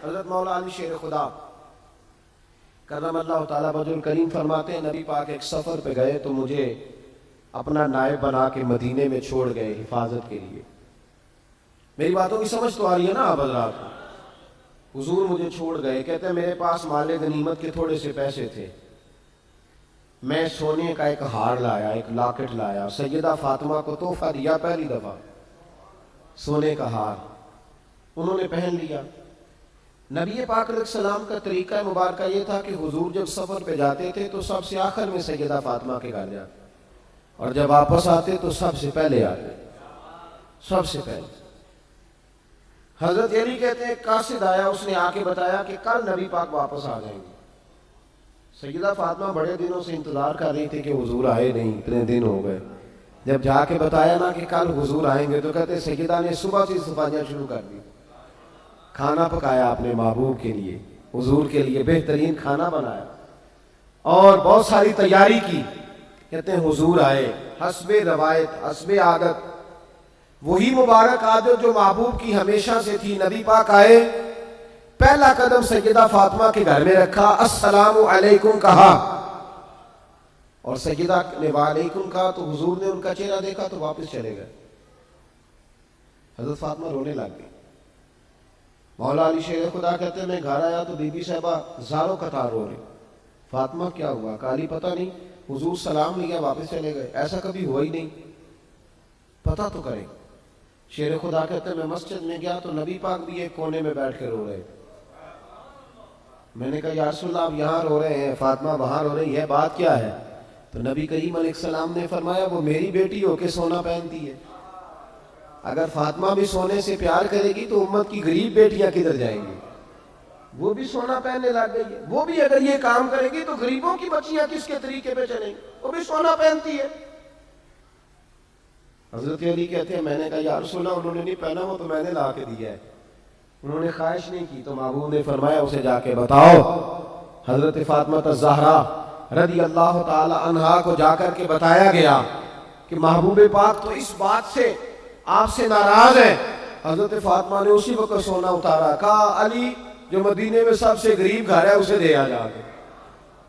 حضرت مولا علی شیر خدا کرم اللہ تعالیٰ وجہ الکریم فرماتے ہیں نبی پاک ایک سفر پہ گئے تو مجھے اپنا نائب بنا کے مدینے میں چھوڑ گئے حفاظت کے لیے. میری باتوں کی سمجھ تو آ رہی ہے نا آپ حضرات کو؟ حضور مجھے چھوڑ گئے. کہتے ہیں میرے پاس مال غنیمت کے تھوڑے سے پیسے تھے, میں سونے کا ایک ہار لایا, ایک لاکٹ لایا, سیدہ فاطمہ کو تحفہ دیا پہلی دفعہ, سونے کا ہار انہوں نے پہن لیا. نبی پاک علیہ السلام کا طریقہ مبارکہ یہ تھا کہ حضور جب سفر پہ جاتے تھے تو سب سے آخر میں سیدہ فاطمہ کے گھر جاتے, اور جب واپس آتے تو سب سے پہلے آتے, سب سے پہلے. حضرت علی کہتے ہیں قاصد آیا, اس نے آ کے بتایا کہ کل نبی پاک واپس آ جائیں گے. سیدہ فاطمہ بڑے دنوں سے انتظار کر رہی تھی کہ حضور آئے نہیں, اتنے دن ہو گئے. جب جا کے بتایا نا کہ کل حضور آئیں گے تو کہتے سیدہ نے صبح سے صفائیاں شروع کر دی. کھانا پکایا اپنے محبوب کے لیے, حضور کے لیے بہترین کھانا بنایا اور بہت ساری تیاری کی. کہتے ہیں حضور آئے, حسب روایت حسب عادت, وہی مبارک عادت جو محبوب کی ہمیشہ سے تھی. نبی پاک آئے, پہلا قدم سیدہ فاطمہ کے گھر میں رکھا, السلام علیکم کہا, اور سیدہ نے وعلیکم کہا تو حضور نے ان کا چہرہ دیکھا تو واپس چلے گئے. حضرت فاطمہ رونے لگ گئی. مولا علی شیر خدا کہتے ہیں میں گھر آیا تو بی بی صاحبہ زاروں قطار رو رہی. فاطمہ کیا ہوا؟ کالی پتہ نہیں, حضور سلام لیا واپس چلے گئے, ایسا کبھی ہوا ہی نہیں, پتہ تو کریں. شیر خدا کہتے ہیں میں مسجد میں گیا تو نبی پاک بھی ایک کونے میں بیٹھ کے رو رہے. میں نے کہا یا رسول اللہ آپ یہاں رو رہے ہیں, فاطمہ وہاں رو رہی ہے, بات کیا ہے؟ تو نبی کریم علیہ السلام نے فرمایا وہ میری بیٹی ہو کے سونا پہنتی ہے. اگر فاطمہ بھی سونے سے پیار کرے گی تو امت کی غریب بیٹیاں کدھر جائیں گی؟ وہ بھی سونا پہننے لگ گئی ہے. وہ بھی اگر یہ کام کرے گی تو غریبوں کی بچیاں کس کے طریقے پہ چلیں گی؟ وہ بھی سونا پہنتی ہے. حضرت علی کہتے ہیں میں نے کہا یا رسول اللہ انہوں نے نہیں پہنا, وہ تو میں نے لا کے دیا ہے, انہوں نے خواہش نہیں کی. تو محبوب نے فرمایا اسے جا کے بتاؤ. حضرت فاطمہ الزہرا رضی اللہ تعالی عنہا کو جا کر کے بتایا گیا کہ محبوب پاک تو اس بات سے آپ سے ناراض ہے. حضرت فاطمہ نے اسی وقت سونا اتارا, کہا علی جو مدینے میں سب سے غریب گھر ہے اسے دے آ جا کے.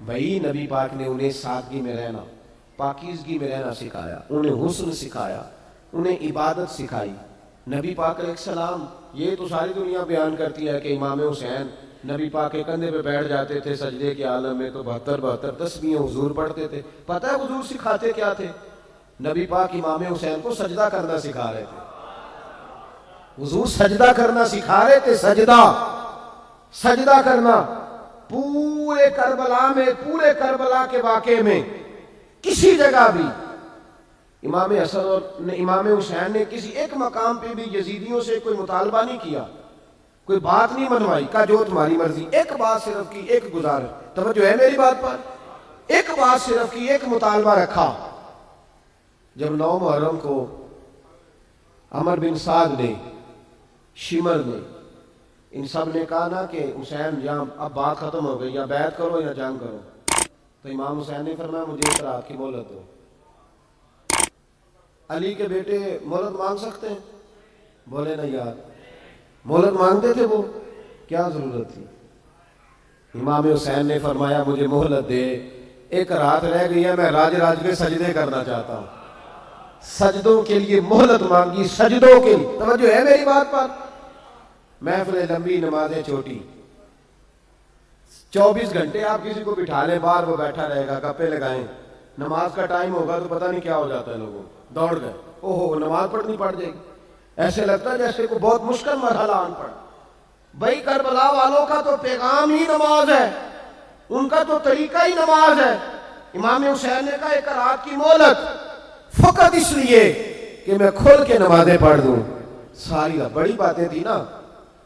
بھائی نبی پاک نے انہیں سادگی میں رہنا, پاکیزگی میں رہنا سکھایا, انہیں حسن سکھایا, انہیں عبادت سکھائی. نبی پاک علیہ السلام, یہ تو ساری دنیا بیان کرتی ہے کہ امام حسین نبی پاک کے کندھے پہ بیٹھ جاتے تھے سجدے کے عالم میں تو 72 تسبیحیں حضور پڑھتے تھے. پتہ ہے حضور سکھاتے کیا تھے؟ نبی پاک امام حسین کو سجدہ کرنا سکھا رہے تھے. حضور سجدہ کرنا سکھا رہے تھے, سجدہ کرنا. پورے کربلا میں, پورے کربلا کے واقعے میں کسی جگہ بھی امام حسن اور امام حسین نے کسی ایک مقام پہ بھی یزیدیوں سے کوئی مطالبہ نہیں کیا, کوئی بات نہیں منوائی, کہا جو تمہاری مرضی. ایک بات صرف کی, ایک گزارش, توجہ ہے میری بات پر, ایک بات صرف کی, ایک مطالبہ رکھا. جب 9 محرم کو عمر بن سعد نے, شمر نے, ان سب نے کہا نا کہ حسین یا اب بات ختم ہو گئی, یا بیعت کرو یا جنگ کرو, تو امام حسین نے فرمایا مجھے ایک رات کی مہلت دو. علی کے بیٹے مہلت مانگ سکتے ہیں؟ بولے نا یار, مہلت مانگتے تھے وہ, کیا ضرورت تھی؟ امام حسین نے فرمایا مجھے مہلت دے, ایک رات رہ گئی ہے, میں راج کے سجدے کرنا چاہتا ہوں. سجدوں کے لیے مہلت مانگی, سجدوں کے لیے. توجہ ہے میری بات پر؟ محفل لمبی, نمازیں چھوٹی. 24 گھنٹے آپ کسی کو بٹھا لیں باہر, وہ بیٹھا رہے گا, گپے لگائیں, نماز کا ٹائم ہوگا تو پتہ نہیں کیا ہو جاتا ہے, لوگوں دوڑ گئے, اوہو نماز پڑھنی پڑ جائے گی. ایسے لگتا ہے جیسے کوئی بہت مشکل مرحلہ آن پڑا. بھائی کربلا والوں کا تو پیغام ہی نماز ہے, ان کا تو طریقہ ہی نماز ہے. امام حسین نے کہا ایک رات کی مہلت, فقط اس لیے کہ میں کھل کے نمازیں پڑھ دوں. ساری رات بڑی باتیں تھی نا,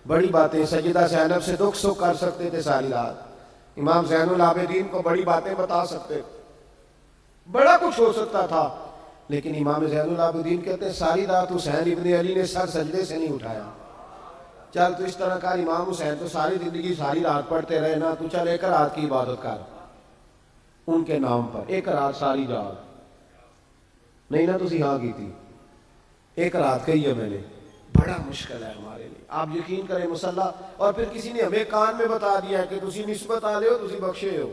بڑی باتیں. سیدہ زینب سے دکھ سکھ کر سکتے تھے ساری رات, امام زین العابدین کو بڑی باتیں بتا سکتے, بڑا کچھ ہو سکتا تھا. لیکن امام زین العابدین کہتے ہیں ساری رات حسین ابن علی نے سر سجدے سے نہیں اٹھایا. چل تو اس طرح کر, امام حسین تو ساری زندگی ساری رات پڑھتے رہے نا, تو چل ایک رات کی عبادت کر ان کے نام پر, ایک رات ساری رات نہیں نا, تسی ہاں کی تھی, ایک رات کہی ہے میں نے, بڑا مشکل ہے ہمارے لیے. آپ یقین کریں مسلح اور پھر کسی نے ہمیں کان میں بتا دیا کہ تسی نسبت والے ہو, تسی بخشے ہو.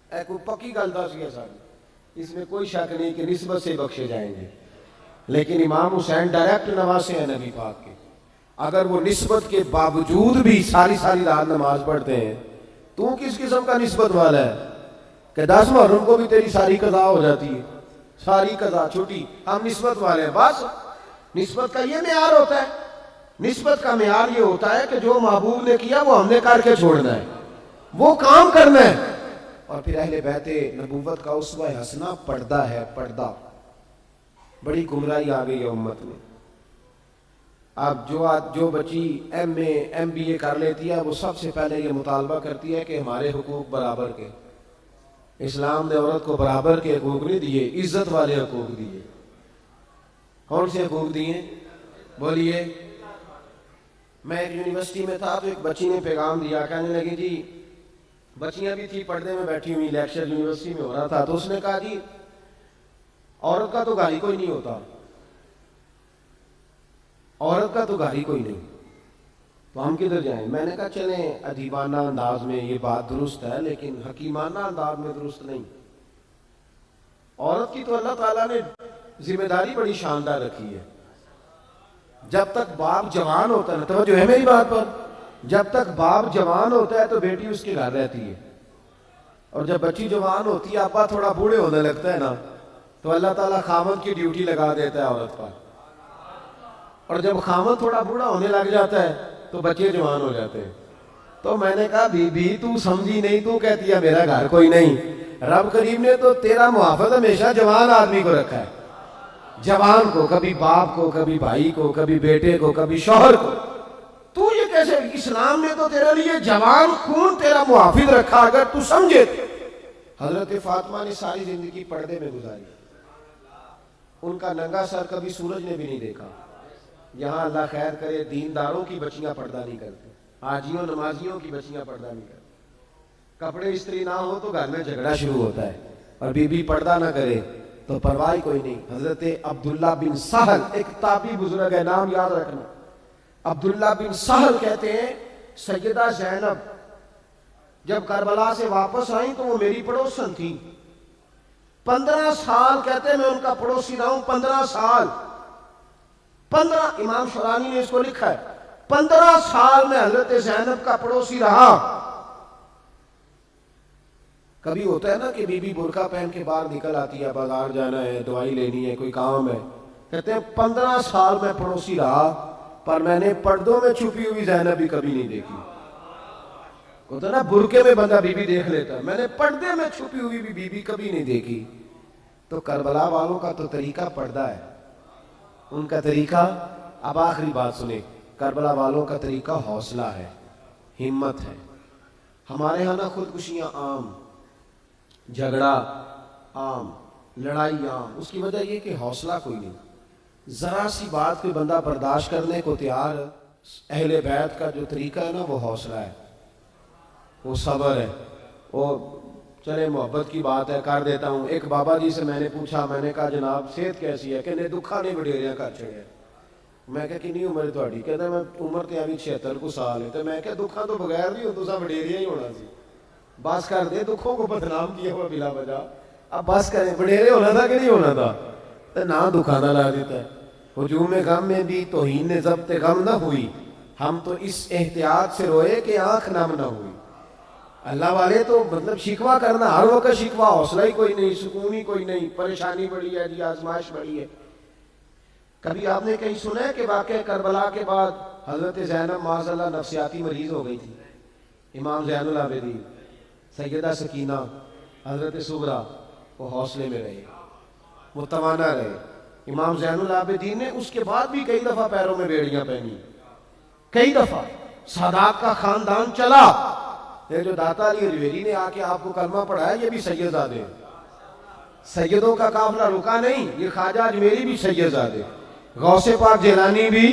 اے کوئی پکی گل دس گیا ساری, اس میں کوئی شک نہیں کہ نسبت سے بخشے جائیں گے. لیکن امام حسین ڈائریکٹ نواسے ہیں نبی پاک کے. اگر وہ نسبت کے باوجود بھی ساری رات نماز پڑھتے ہیں, تو کس قسم کا نسبت والا ہے کہ 10 محرم کو بھی تیری ساری قضا ہو جاتی ہے, ساری قضا چھوٹی, ہم نسبت والے ہیں. بس نسبت کا یہ معیار ہوتا ہے. نسبت کا معیار یہ ہوتا ہے کہ جو محبوب نے کیا وہ ہم نے کر کے چھوڑنا ہے, وہ کام کرنا ہے. اور پھر اہل بیت نبوت کا اسوہ حسنہ پردہ ہے. پردہ بڑی گمراہی آ گئی ہے امت میں. اب جو بچی ایم بی اے کر لیتی ہے, وہ سب سے پہلے یہ مطالبہ کرتی ہے کہ ہمارے حقوق برابر کے. اسلام نے عورت کو برابر کے حقوق نہیں دیے, عزت والے حقوق دیے. کون سے حقوق دیے بولیے؟ میں ایک یونیورسٹی میں تھا تو ایک بچی نے پیغام دیا, کہنے لگی جی, بچیاں بھی تھی پردے میں بیٹھی ہوئی, لیکچر یونیورسٹی میں ہو رہا تھا, تو اس نے کہا جی عورت کا تو گھر ہی کوئی نہیں ہوتا, عورت کا تو گھر ہی کوئی نہیں, تو ہم کدھر جائیں؟ میں نے کہا چلیں ادیبانہ انداز میں یہ بات درست ہے, لیکن حکیمانہ انداز میں درست نہیں. عورت کی تو اللہ تعالیٰ نے ذمہ داری بڑی شاندار رکھی ہے. جب تک باپ جوان ہوتا ہے نا, توجہ ہے میری بات پر, جب تک باپ جوان ہوتا ہے تو بیٹی اس کے گھر رہتی ہے. اور جب بچی جوان ہوتی ہے, ابا تھوڑا بوڑھے ہونے لگتا ہے نا, تو اللہ تعالیٰ خامد کی ڈیوٹی لگا دیتا ہے عورت پر. اور جب خامد تھوڑا بوڑھا ہونے لگ جاتا ہے تو بچے جوان ہو جاتے ہیں. تو میں نے کہا بی بی تو سمجھی نہیں, تو کہتی ہے میرا گھر کوئی نہیں. رب کریم نے تو تیرا محافظ ہمیشہ جوان آدمی کو رکھا ہے, جوان کو, کبھی باپ کو, کبھی بھائی کو, کبھی بیٹے کو, کبھی شوہر کو. تو یہ کیسے؟ اسلام نے تو تیرے لیے جوان خون تیرا محافظ رکھا, اگر تو سمجھے. حضرت فاطمہ نے ساری زندگی پردے میں گزاری, ان کا ننگا سر کبھی سورج نے بھی نہیں دیکھا. یہاں اللہ خیر کرے دینداروں کی بچیاں پردہ نہیں کرتی, حاجیوں نمازیوں کی بچیاں پردہ نہیں کرتی. کپڑے استری نہ ہو تو گھر میں جھگڑا شروع ہوتا ہے, اور بی بی پردہ نہ کرے تو پرواہ کوئی نہیں. حضرت عبداللہ بن سہل ایک تابعی بزرگ ہے, نام یاد رکھنا. عبداللہ بن سہل کہتے ہیں سیدہ زینب جب کربلا سے واپس آئیں تو وہ میری پڑوسن تھی. 15 سال کہتے ہیں میں ان کا پڑوسی رہا ہوں, 15 سال. 15, امام شورانی نے اس کو لکھا ہے, 15 سال میں حضرت زینب کا پڑوسی رہا. کبھی ہوتا ہے نا کہ بی بی برقع پہن کے باہر نکل آتی ہے, بازار جانا ہے, دوائی لینی ہے, کوئی کام ہے. کہتے ہیں 15 سال میں پڑوسی رہا, پر میں نے پردوں میں چھپی ہوئی زینب بھی کبھی نہیں دیکھی. ہوتا ہے نا برقعے میں بندہ بی بی دیکھ لیتا ہے, میں نے پردے میں چھپی ہوئی بھی بی بی کبھی نہیں دیکھی. تو کربلا والوں کا تو طریقہ پردہ ہے, ان کا طریقہ. اب آخری بات سنیں, کربلا والوں کا طریقہ حوصلہ ہے, ہمت ہے. ہمارے ہاں نا خودکشیاں عام, جھگڑا عام, لڑائی عام. اس کی وجہ یہ کہ حوصلہ کوئی نہیں. ذرا سی بات کوئی بندہ برداشت کرنے کو تیار. اہل بیت کا جو طریقہ ہے نا وہ حوصلہ ہے, وہ صبر ہے. وہ چلے محبت کی بات ہے کر دیتا ہوں. ایک بابا جی سے میں نے پوچھا, میں نے کہا جناب صحت کیسی ہے؟ کہ دکھا نہیں وڈیریاں کر چڑیا. میں کہا کنی عمر تھوڑی؟ کہتا میں عمر تے ابھی 76 کو سال ہے. تو میں کہا دکھا تو بغیر نہیں ہو, تو وڈیریا ہی ہونا سی. بس کر دے, دکھوں کو بدنام کیا ہوا بلا وجہ. اب بس کریں, وڈیرے ہونا تھا کہ نہیں ہونا تھا؟ تو نہ دکھانا لا دیتا ہے. ہجوم غم میں بھی توہین ضبط غم نہ ہوئی, ہم تو اس احتیاط سے روئے کہ آنکھ نم نہ ہوئی. اللہ والے تو مطلب شکوہ کرنا ہر وقت شکوہ, حوصلہ ہی کوئی نہیں, سکون ہی کوئی نہیں, پریشانی بڑی ہے جی, آزمائش بڑی ہے. کبھی آپ نے کہیں سنا ہے کہ واقعہ کربلا کے بعد حضرت زینب معاذ اللہ نفسیاتی مریض ہو گئی تھی؟ امام زین العابدین, سیدہ سکینہ, حضرت صغرا وہ حوصلے میں رہے, وہ توانا رہے. امام زین العابدین نے اس کے بعد بھی کئی دفعہ پیروں میں بیڑیاں پہنی, کئی دفعہ. سادات کا خاندان چلا. یہ جو داتا علی حجویری نے آ کے آپ کو کلمہ پڑھایا, یہ بھی سید زادے, سیدوں کا قافلہ رکا نہیں. یہ خواجہ اجمیری بھی سید زادے, غوث پاک جیلانی بھی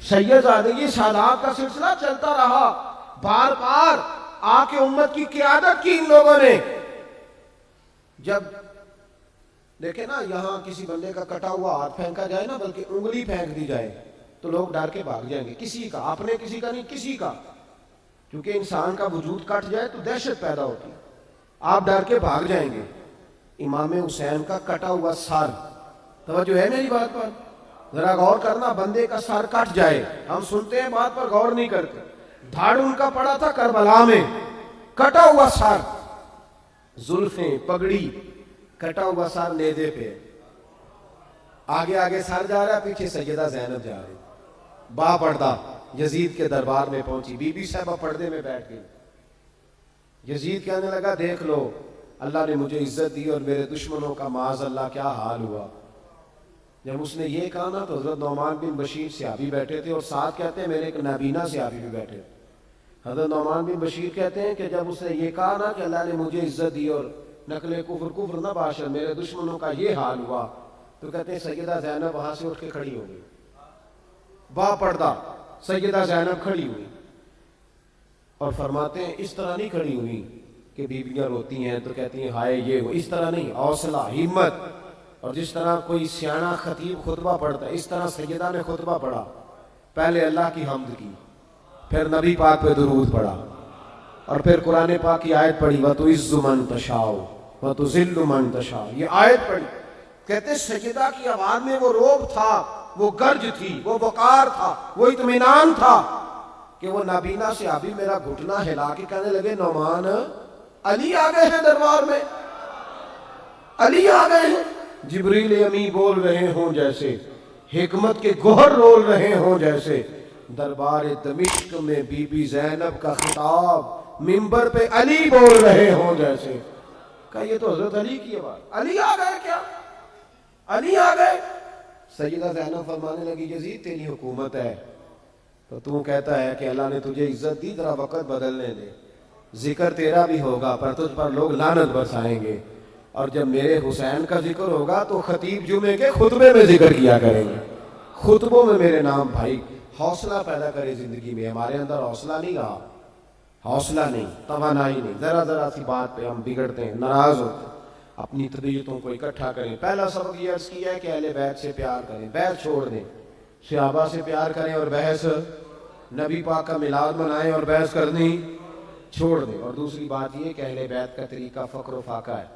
سید زادے. یہ سادات کا سلسلہ چلتا رہا. بار بار آ کے امت کی قیادت کی ان لوگوں نے. جب دیکھیں نا یہاں کسی بندے کا کٹا ہوا ہاتھ پھینکا جائے نا, بلکہ انگلی پھینک دی جائے, تو لوگ ڈر کے بھاگ جائیں گے. کسی کا، اپنے کسی کا نہیں، کسی کا. کیونکہ انسان کا وجود کٹ جائے تو دہشت پیدا ہوتی ہے، آپ ڈر کے بھاگ جائیں گے. امام حسین کا کٹا ہوا سر، توجہ ہے میری بات پر؟ ذرا غور کرنا، بندے کا سر کٹ جائے، ہم سنتے ہیں بات پر غور نہیں کرتے. دھاڑ ان کا پڑا تھا کربلا میں، کٹا ہوا سر، زلفیں، پگڑی، کٹا ہوا سر نیزے پہ، آگے آگے سر جا رہا ہے، پیچھے سیدہ زینب جا رہی. با پردہ یزید کے دربار میں پہنچی، بی بی صاحبہ پردے میں بیٹھ گئی. یزید کہنے لگا دیکھ لو، اللہ نے مجھے عزت دی اور میرے دشمنوں کا معاذ اللہ کیا حال ہوا. جب اس نے یہ کہا نا تو حضرت نعمان بن بشیر صحابی بیٹھے تھے، اور ساتھ کہتے ہیں میرے ایک نابینا صحابی بھی بیٹھے تھے. حضرت نعمان بن بشیر کہتے ہیں کہ جب اس نے یہ کہا نا کہ اللہ نے مجھے عزت دی اور نقل کفر نہ باشد، میرے دشمنوں کا یہ حال ہوا، تو کہتے ہیں سیدہ زینب وہاں سے اٹھ کے کھڑی ہو گئی. با پردہ سیدہ زینب کھڑی ہوئی، اور فرماتے ہیں اس طرح نہیں کھڑی ہوئی کہ بیویاں روتی ہیں تو کہتی ہیں ہائے یہ وہ، اس طرح نہیں، حوصلہ، ہمت. اور جس طرح کوئی سیاںا خطیب خطبہ پڑھتا ہے اس طرح سیدہ نے خطبہ پڑھا. پہلے اللہ کی حمد کی، پھر نبی پاک پہ درود پڑھا، اور پھر قرآن پاک کی آیت پڑھی وَتُعِزُّ مَن تَشَاءُ وَتُذِلُّ مَن تَشَاءُ. یہ آیت پڑھی. کہتے سیدہ کی آواز میں وہ روب تھا، وہ گرج تھی، وہ وقار تھا، وہ اطمینان تھا کہ وہ نابینا صحابی میرا گھٹنا ہلا کے کہنے لگے نعمان علی آ گئے ہیں دربار میں، علی آ گئے ہیں. جبریل امی بول رہے ہوں جیسے، حکمت کے گوہر رول رہے ہوں جیسے. دربار دمشق میں بی بی زینب کا خطاب، منبر پہ علی بول رہے ہوں جیسے. کہا یہ تو حضرت علی کی آواز، علی آ گئے کیا، علی آ گئے. سیدہ زینب فرمانے لگی یزید تیری حکومت ہے تو تو کہتا ہے کہ اللہ نے تجھے عزت دی، ذرا وقت بدلنے دے، ذکر تیرا بھی ہوگا پر تجھ پر لوگ لعنت برسائیں گے. اور جب میرے حسین کا ذکر ہوگا تو خطیب جمعے کے خطبے میں ذکر کیا کریں گے، خطبوں میں میرے نام. بھائی حوصلہ پیدا کرے زندگی میں. ہمارے اندر حوصلہ نہیں رہا، حوصلہ نہیں، توانائی نہیں. ذرا سی بات پہ ہم بگڑتے ہیں، ناراض ہوتے ہیں. اپنی طبیعتوں کو اکٹھا کریں. پہلا سبق یہ عرض کیا ہے کہ اہل بیت سے پیار کریں، بیت چھوڑ دیں. صحابہ سے پیار کریں اور بحث، نبی پاک کا میلاد منائیں اور بحث کرنی چھوڑ دیں. اور دوسری بات یہ کہ اہل بیت کا طریقہ فقر و فاقہ ہے،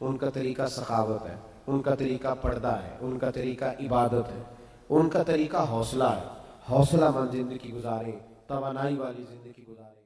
ان کا طریقہ سخاوت ہے، ان کا طریقہ پردہ ہے، ان کا طریقہ عبادت ہے، ان کا طریقہ حوصلہ ہے. حوصلہ مند زندگی گزاریں، توانائی والی زندگی گزاریں.